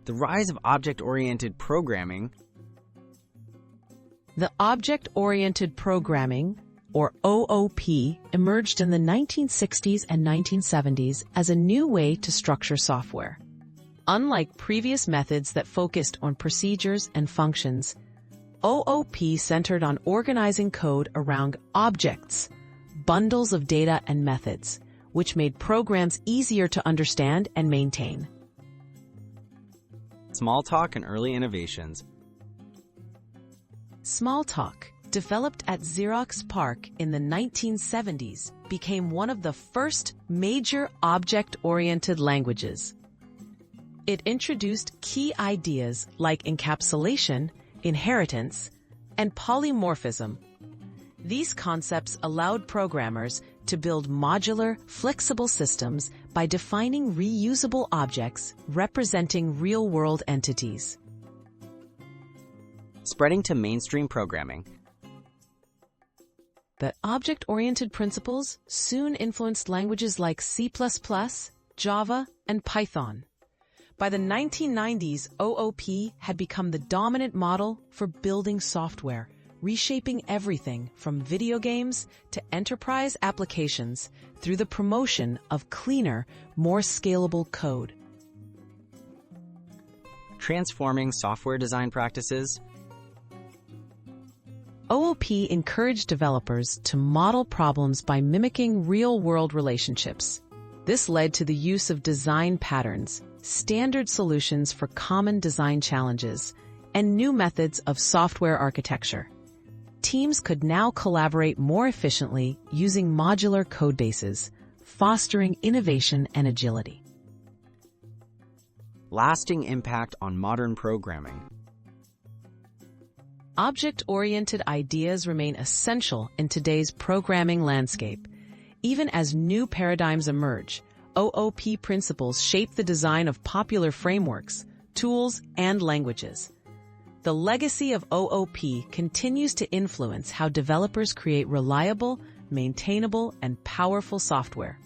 The rise of object-oriented programming. The object-oriented programming, or OOP, emerged in the 1960s and 1970s as a new way to structure software. Unlike previous methods that focused on procedures and functions, OOP centered on organizing code around objects, bundles of data and methods, which made programs easier to understand and maintain. Smalltalk and early innovations. Smalltalk, developed at Xerox PARC in the 1970s, became one of the first major object-oriented languages. It introduced key ideas like encapsulation, inheritance, and polymorphism. These concepts allowed programmers to build modular, flexible systems by defining reusable objects representing real-world entities. Spreading to mainstream programming. The object-oriented principles soon influenced languages like C++, Java, and Python. By the 1990s, OOP had become the dominant model for building software, reshaping everything from video games to enterprise applications through the promotion of cleaner, more scalable code. Transforming software design practices. OOP encouraged developers to model problems by mimicking real-world relationships. This led to the use of design patterns, standard solutions for common design challenges, and new methods of software architecture. Teams could now collaborate more efficiently using modular codebases, fostering innovation and agility. Lasting impact on modern programming. Object-oriented ideas remain essential in today's programming landscape. Even as new paradigms emerge, OOP principles shape the design of popular frameworks, tools, and languages. The legacy of OOP continues to influence how developers create reliable, maintainable, and powerful software.